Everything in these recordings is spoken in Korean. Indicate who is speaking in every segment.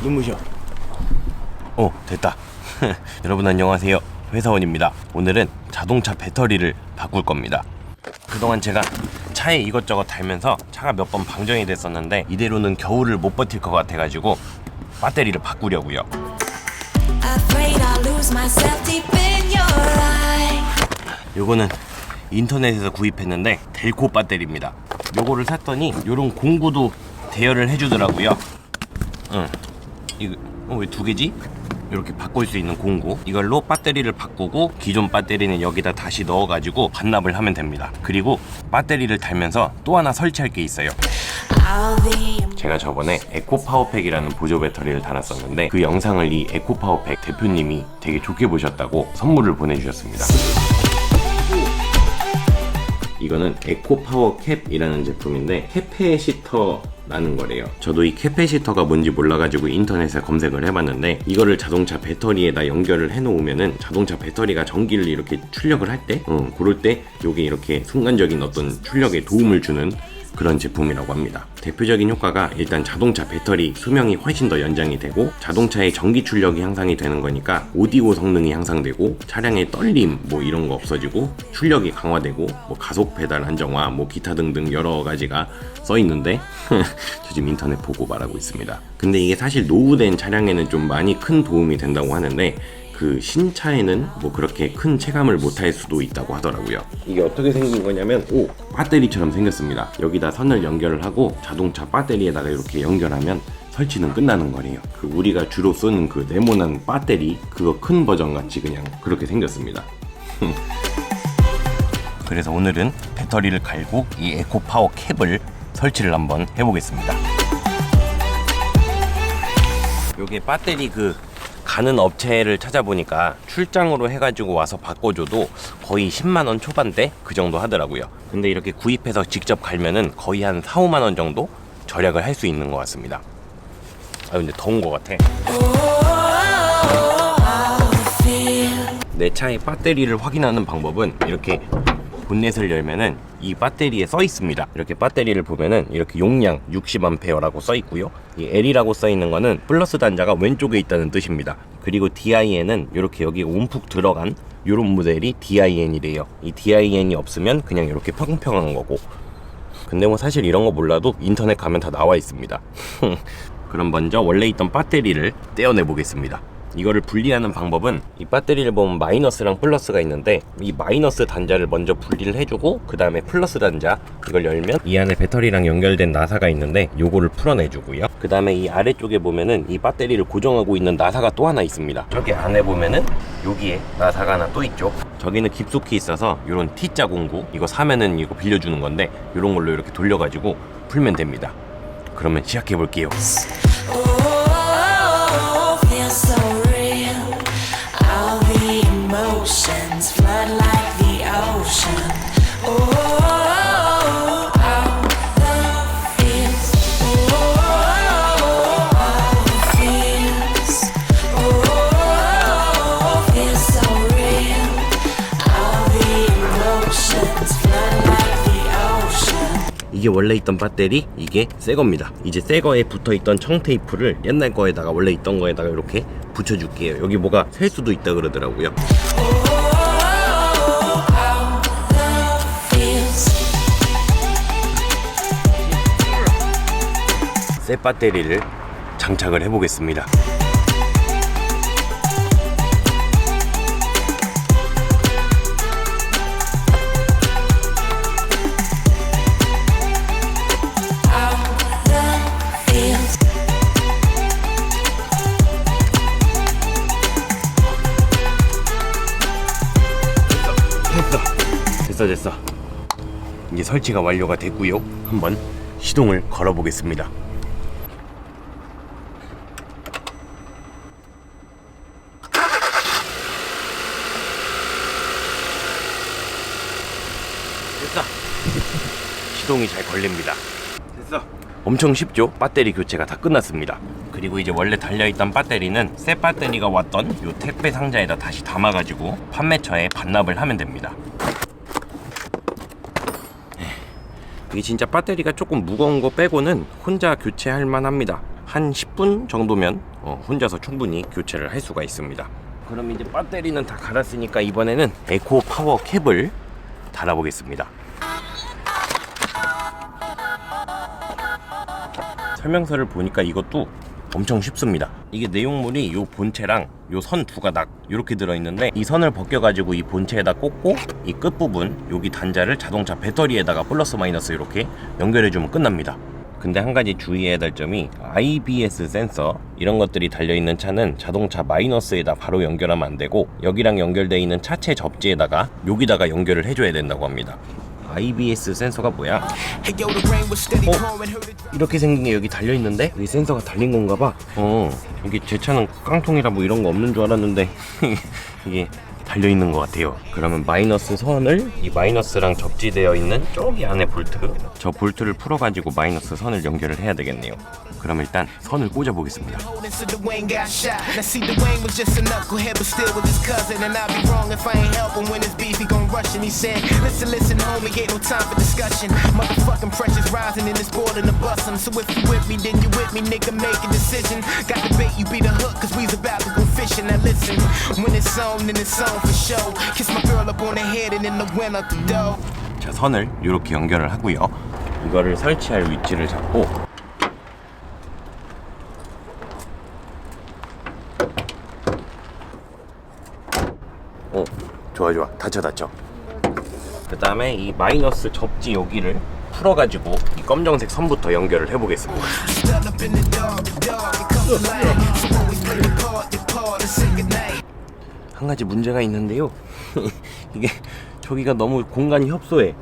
Speaker 1: 눈부셔. 됐다. 여러분 안녕하세요, 회사원입니다. 오늘은 자동차 배터리를 바꿀 겁니다. 그동안 제가 차에 이것저것 달면서 차가 몇 번 방전이 됐었는데 이대로는 겨울을 못 버틸 것 같아가지고 배터리를 바꾸려고요. 요거는 인터넷에서 구입했는데 델코 배터리입니다. 요거를 샀더니 요런 공구도 대여를 해주더라고요. 이거 왜 두 개지? 이렇게 바꿀 수 있는 공구, 이걸로 배터리를 바꾸고 기존 배터리는 여기다 다시 넣어가지고 반납을 하면 됩니다. 그리고 배터리를 달면서 또 하나 설치할 게 있어요. 제가 저번에 에코파워팩이라는 보조 배터리를 달았었는데 그 영상을 이 에코파워팩 대표님이 되게 좋게 보셨다고 선물을 보내주셨습니다. 이거는 에코파워캡이라는 제품인데 캐패시터라는 거래요. 저도 이 캐패시터가 뭔지 몰라가지고 인터넷에 검색을 해봤는데, 이거를 자동차 배터리에다 연결을 해놓으면은 자동차 배터리가 전기를 이렇게 출력을 할 때 그럴 때 요게 이렇게 순간적인 어떤 출력에 도움을 주는 그런 제품이라고 합니다. 대표적인 효과가 일단 자동차 배터리 수명이 훨씬 더 연장이 되고 자동차의 전기 출력이 향상이 되는 거니까 오디오 성능이 향상되고 차량의 떨림 뭐 이런 거 없어지고 출력이 강화되고 뭐 가속 페달 안정화 뭐 기타 등등 여러 가지가 써 있는데 저 지금 인터넷 보고 말하고 있습니다. 근데 이게 사실 노후된 차량에는 좀 많이 큰 도움이 된다고 하는데 그 신차에는 뭐 그렇게 큰 체감을 못할 수도 있다고 하더라고요. 이게 어떻게 생긴 거냐면 배터리처럼 생겼습니다. 여기다 선을 연결을 하고 자동차 배터리에다가 이렇게 연결하면 설치는 끝나는 거래요. 그 우리가 주로 쓰는 그 네모난 배터리 그거 큰 버전 같이 그냥 그렇게 생겼습니다. 그래서 오늘은 배터리를 갈고 이 에코파워 캡을 설치를 한번 해보겠습니다. 요게 배터리 가는 업체를 찾아보니까 출장으로 해가지고 와서 바꿔줘도 거의 10만원 초반대 그 정도 하더라고요. 근데 이렇게 구입해서 직접 갈면은 거의 한 4, 5만원 정도 절약을 할 수 있는 것 같습니다. 근데 더운 것 같아. 내 차의 배터리를 확인하는 방법은 이렇게 본넷을 열면은 이 배터리에 써 있습니다. 이렇게 배터리를 보면은 이렇게 용량 60A라고 써 있고요. 이 L이라고 써 있는 거는 플러스 단자가 왼쪽에 있다는 뜻입니다. 그리고 DIN은 이렇게 여기 움푹 들어간 이런 모델이 DIN이래요. 이 DIN이 없으면 그냥 이렇게 평평한 거고. 근데 뭐 사실 이런 거 몰라도 인터넷 가면 다 나와 있습니다. 그럼 먼저 원래 있던 배터리를 떼어내 보겠습니다. 이거를 분리하는 방법은 이 배터리를 보면 마이너스랑 플러스가 있는데 이 마이너스 단자를 먼저 분리를 해주고 그 다음에 플러스 단자 이걸 열면 이 안에 배터리랑 연결된 나사가 있는데 요거를 풀어내주고요. 그 다음에 이 아래쪽에 보면은 이 배터리를 고정하고 있는 나사가 또 하나 있습니다. 저기 안에 보면은 여기에 나사가 하나 또 있죠. 저기는 깊숙이 있어서 요런 T자 공구 이거 사면은 이거 빌려주는 건데 요런 걸로 이렇게 돌려가지고 풀면 됩니다. 그러면 시작해 볼게요.
Speaker 2: Emotions flood like the ocean. The feels. The feels. Feels so real. All the emotions flood like the ocean.
Speaker 1: 이게 원래 있던 배터리, 이게 새 겁니다. 이제 새 거에 붙어 있던 청테이프를 옛날 거에다가 원래 있던 거에다가 이렇게 붙여줄게요. 여기 뭐가 셀 수도 있다 그러더라고요. 새 배터리를 장착을 해보겠습니다. 됐어. 이제 설치가 완료가 됐고요. 한번 시동을 걸어 보겠습니다. 됐어. 시동이 잘 걸립니다. 됐어. 엄청 쉽죠? 배터리 교체가 다 끝났습니다. 그리고 이제 원래 달려있던 배터리는 새 배터리가 왔던 요 택배 상자에다 다시 담아가지고 판매처에 반납을 하면 됩니다. 이게 진짜 배터리가 조금 무거운 거 빼고는 혼자 교체할 만합니다. 한 10분 정도면 혼자서 충분히 교체를 할 수가 있습니다. 그럼 이제 배터리는 다 갈았으니까 이번에는 에코 파워 캡을 달아보겠습니다. 설명서를 보니까 이것도 엄청 쉽습니다. 이게 내용물이 요 본체랑 요 선 두 가닥 이렇게 들어있는데, 이 선을 벗겨가지고 이 본체에다 꽂고 이 끝부분 여기 단자를 자동차 배터리에다가 플러스 마이너스 이렇게 연결해주면 끝납니다. 근데 한 가지 주의해야 될 점이, IBS 센서 이런 것들이 달려있는 차는 자동차 마이너스에다 바로 연결하면 안 되고, 여기랑 연결되어 있는 차체 접지에다가 여기다가 연결을 해줘야 된다고 합니다. IBS 센서가 뭐야? 이렇게 생긴 게 여기 달려있는데 여기 센서가 달린 건가 봐. 이게 제 차는 깡통이라 뭐 이런 거 없는 줄 알았는데 이게 달려있는 것 같아요. 그러면 마이너스 선을 이 마이너스랑 접지되어 있는 저기 안에 볼트, 저 볼트를 풀어가지고 마이너스 선을 연결을 해야 되겠네요. 그럼 일단 선을 꽂아 보겠습니다. 자, 선을 이렇게 연결을 하고요. 이거를 설치할 위치를 잡고, 좋아 닫혀. 그 다음에 이 마이너스 접지 여기를 풀어가지고 이 검정색 선부터 연결을 해보겠습니다. 한 가지 문제가 있는데요. 이게 저기가 너무 공간이 협소해.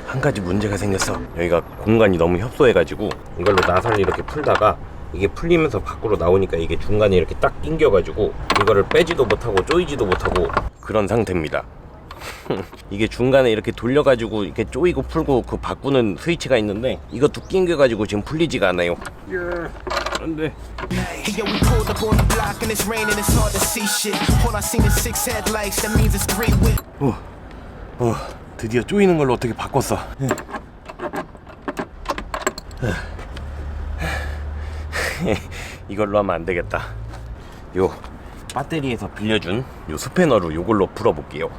Speaker 1: 한 가지 문제가 생겼어. 여기가 공간이 너무 협소해가지고 이걸로 나선을 이렇게 풀다가 이게 풀리면서 밖으로 나오니까 이게 중간에 이렇게 딱 낑겨가지고 이거를 빼지도 못하고 조이지도 못하고 그런 상태입니다. 이게 중간에 이렇게 돌려가지고 이렇게 조이고 풀고 그 바꾸는 스위치가 있는데 이것도 낑겨가지고 지금 풀리지가 않아요. 안돼. 드디어 조이는 걸로 어떻게 바꿨어. 이걸로 하면 안 되겠다. 요 배터리에서 빌려준 요 스패너로 요걸로 풀어볼게요.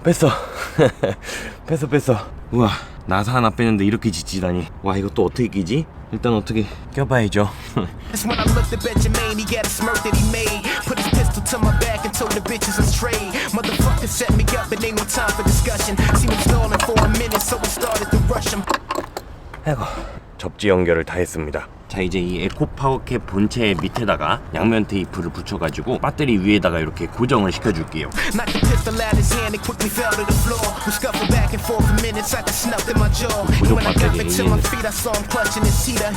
Speaker 1: 뺐어. 우와, 나사 하나 빼는데 이렇게 지치다니. 와, 이거 또 어떻게 끼지? 일단 어떻게 껴봐야죠. 아이고, 접지 연결을 다 했습니다. 자, 이제 이 에코파워캡 본체 밑에다가 양면 테이프를 붙여가지고 배터리 위에다가 이렇게 고정을 시켜줄게요. 부족 배터리.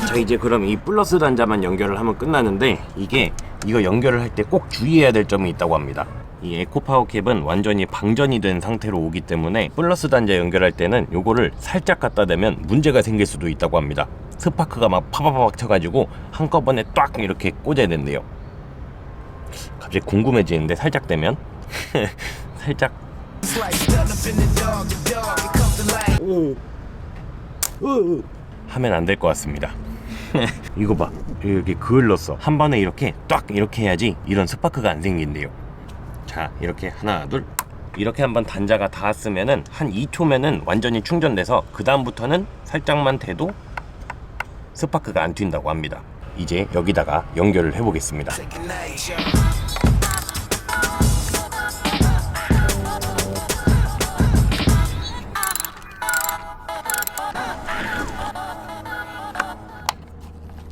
Speaker 1: 자, 이제 그럼 이 플러스 단자만 연결을 하면 끝나는데, 이거 연결을 할 때 꼭 주의해야 될 점이 있다고 합니다. 이 에코파워캡은 완전히 방전이 된 상태로 오기 때문에 플러스 단자 연결할 때는 요거를 살짝 갖다 대면 문제가 생길 수도 있다고 합니다. 스파크가 막 파바바박 쳐가지고 한꺼번에 딱 이렇게 꽂아야 된대요. 갑자기 궁금해지는데, 살짝 되면 살짝 하면 안 될 것 같습니다. 이거 봐, 여기 그을렀어. 한 번에 이렇게 딱 이렇게 해야지 이런 스파크가 안 생긴대요. 자, 이렇게 하나 둘 이렇게 한번 단자가 닿았으면은 한 2초면은 완전히 충전돼서 그 다음부터는 살짝만 대도 스파크가 안 튄다고 합니다. 이제 여기다가 연결을 해보겠습니다.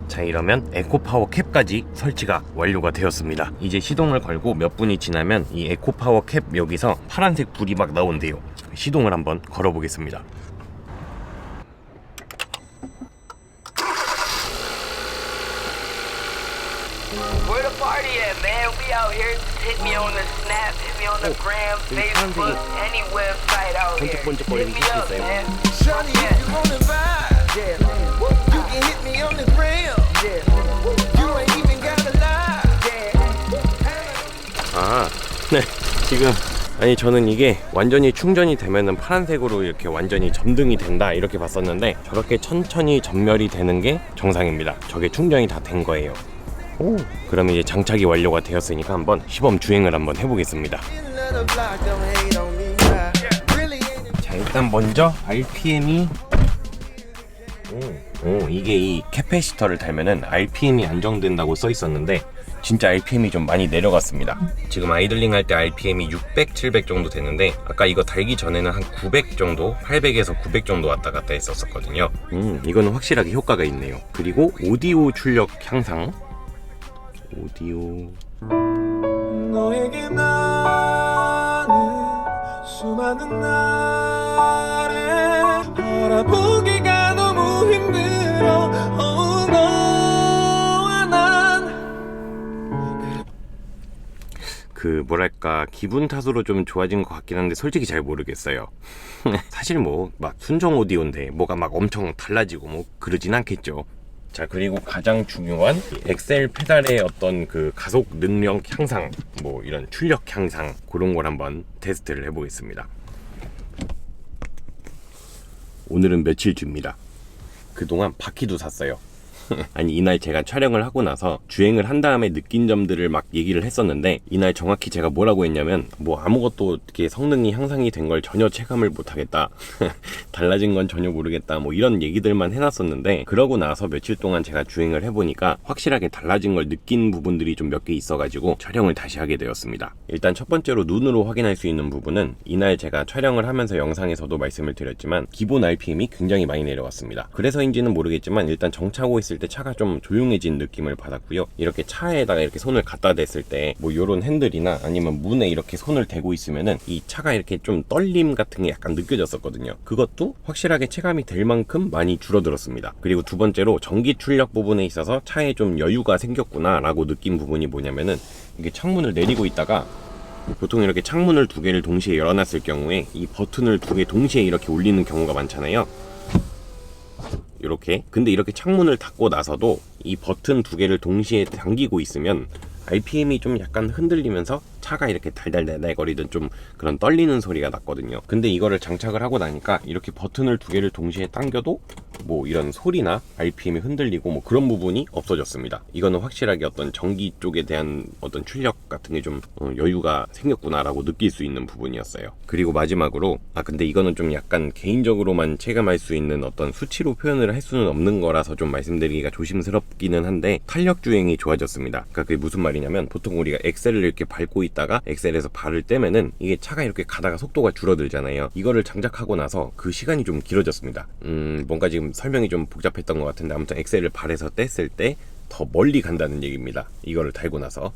Speaker 1: 자, 이러면 에코파워 캡까지 설치가 완료가 되었습니다. 이제 시동을 걸고 몇 분이 지나면 이 에코파워 캡 여기서 파란색 불이 막 나온대요. 시동을 한번 걸어보겠습니다.
Speaker 3: What the party at, man? We out here. Just hit me on the Snap, hit me on the gram, Facebook, any website out here. Hit me up, man.
Speaker 4: Shawty, if you wanna vibe, yeah, you can hit me on the gram, yeah. You ain't even gotta lie, yeah.
Speaker 1: 아, 네. 지금 아니 저는 이게 완전히 충전이 되면은 파란색으로 이렇게 완전히 점등이 된다 이렇게 봤었는데 저렇게 천천히 전멸이 되는 게 정상입니다. 저게 충전이 다 된 거예요. 오, 그러면 이제 장착이 완료가 되었으니까 한번 시범 주행을 한번 해보겠습니다. 자, 일단 먼저 RPM이 이게 이 캐패시터를 달면은 RPM이 안정된다고 써 있었는데 진짜 RPM이 좀 많이 내려갔습니다. 지금 아이들링 할 때 RPM이 600, 700 정도 되는데 아까 이거 달기 전에는 한 900 정도, 800에서 900 정도 왔다 갔다 했었거든요. 이거는 확실하게 효과가 있네요. 그리고 오디오 출력 향상. 오디오.
Speaker 4: 너에게 나는 수많은 날에 알아보기가 너무 힘들어. 너와 난
Speaker 1: 그 뭐랄까 기분 탓으로 좀 좋아진 것 같긴 한데 솔직히 잘 모르겠어요. 사실 뭐 막 순정 오디오인데 뭐가 막 엄청 달라지고 뭐 그러진 않겠죠. 자, 그리고 가장 중요한 엑셀 페달의 어떤 그 가속 능력 향상, 뭐 이런 출력 향상 그런 걸 한번 테스트를 해보겠습니다. 오늘은 며칠째입니다. 그동안 바퀴도 샀어요. 아니 이날 제가 촬영을 하고 나서 주행을 한 다음에 느낀 점들을 막 얘기를 했었는데 이날 정확히 제가 뭐라고 했냐면 뭐 아무것도 이렇게 성능이 향상이 된 걸 전혀 체감을 못하겠다. 달라진 건 전혀 모르겠다. 뭐 이런 얘기들만 해놨었는데 그러고 나서 며칠 동안 제가 주행을 해보니까 확실하게 달라진 걸 느낀 부분들이 좀 몇 개 있어가지고 촬영을 다시 하게 되었습니다. 일단 첫 번째로 눈으로 확인할 수 있는 부분은 이날 제가 촬영을 하면서 영상에서도 말씀을 드렸지만 기본 RPM이 굉장히 많이 내려갔습니다. 그래서인지는 모르겠지만 일단 정차하고 있을 때 차가 좀 조용해진 느낌을 받았고요. 이렇게 차에다가 이렇게 손을 갖다 댔을 때 뭐 요런 핸들이나 아니면 문에 이렇게 손을 대고 있으면은 이 차가 이렇게 좀 떨림 같은 게 약간 느껴졌었거든요. 그것도 확실하게 체감이 될 만큼 많이 줄어들었습니다. 그리고 두 번째로 전기 출력 부분에 있어서 차에 좀 여유가 생겼구나 라고 느낀 부분이 뭐냐면은 이게 창문을 내리고 있다가 보통 이렇게 창문을 두 개를 동시에 열어놨을 경우에 이 버튼을 두 개 동시에 이렇게 올리는 경우가 많잖아요. 이렇게. 근데 이렇게 창문을 닫고 나서도 이 버튼 두 개를 동시에 당기고 있으면 RPM이 좀 약간 흔들리면서 차가 이렇게 달달달달거리던 좀 그런 떨리는 소리가 났거든요. 근데 이거를 장착을 하고 나니까 이렇게 버튼을 두 개를 동시에 당겨도 뭐 이런 소리나 RPM이 흔들리고 뭐 그런 부분이 없어졌습니다. 이거는 확실하게 어떤 전기 쪽에 대한 어떤 출력 같은 게 좀 여유가 생겼구나 라고 느낄 수 있는 부분이었어요. 그리고 마지막으로 근데 이거는 좀 약간 개인적으로만 체감할 수 있는 어떤 수치로 표현을 할 수는 없는 거라서 좀 말씀드리기가 조심스럽기는 한데 탄력 주행이 좋아졌습니다. 그러니까 그게 무슨 말이냐면 보통 우리가 엑셀을 이렇게 밟고 있다가 엑셀에서 발을 떼면은 이게 차가 이렇게 가다가 속도가 줄어들잖아요. 이거를 장착하고 나서 그 시간이 좀 길어졌습니다. 뭔가 지금 설명이 좀 복잡했던 것 같은데 아무튼 엑셀을 발에서 뗐을 때 더 멀리 간다는 얘기입니다. 이거를 달고 나서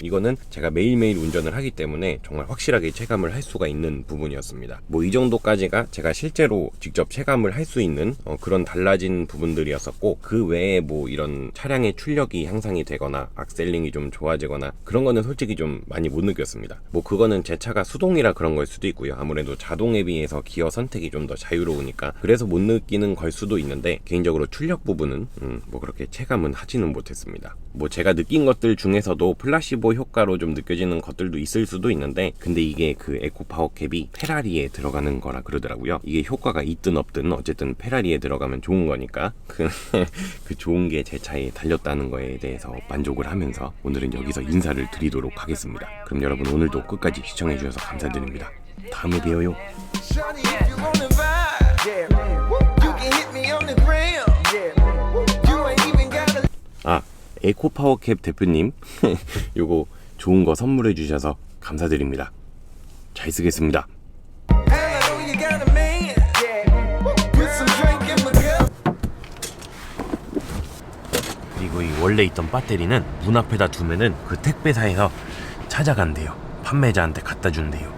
Speaker 1: 이거는 제가 매일매일 운전을 하기 때문에 정말 확실하게 체감을 할 수가 있는 부분이었습니다. 뭐 이 정도까지가 제가 실제로 직접 체감을 할 수 있는 그런 달라진 부분들이었었고 그 외에 뭐 이런 차량의 출력이 향상이 되거나 악셀링이 좀 좋아지거나 그런 거는 솔직히 좀 많이 못 느꼈습니다. 뭐 그거는 제 차가 수동이라 그런 걸 수도 있고요. 아무래도 자동에 비해서 기어 선택이 좀 더 자유로우니까 그래서 못 느끼는 걸 수도 있는데 개인적으로 출력 부분은 뭐 그렇게 체감은 하지는 못했습니다. 뭐 제가 느낀 것들 중에서도 플라시보 효과로 좀 느껴지는 것들도 있을 수도 있는데 근데 이게 그 에코파워 캡이 페라리에 들어가는 거라 그러더라고요. 이게 효과가 있든 없든 어쨌든 페라리에 들어가면 좋은 거니까 그 좋은 게 제 차에 달렸다는 거에 대해서 만족을 하면서 오늘은 여기서 인사를 드리도록 하겠습니다. 그럼 여러분 오늘도 끝까지 시청해 주셔서 감사드립니다. 다음에 봬요.
Speaker 4: Shawty, if you wanna vibe, yeah, you can hit me on the gram, yeah. You ain't even gotta.
Speaker 1: 에코파워캡 대표님 요거 좋은 거 선물해 주셔서 감사드립니다. 잘 쓰겠습니다.
Speaker 4: And I know you got a man, yeah, with some drink in my cup.
Speaker 1: 그리고 이 원래 있던 배터리는 문 앞에다 두면은 그 택배사에서 찾아간대요. 판매자한테 갖다 준대요.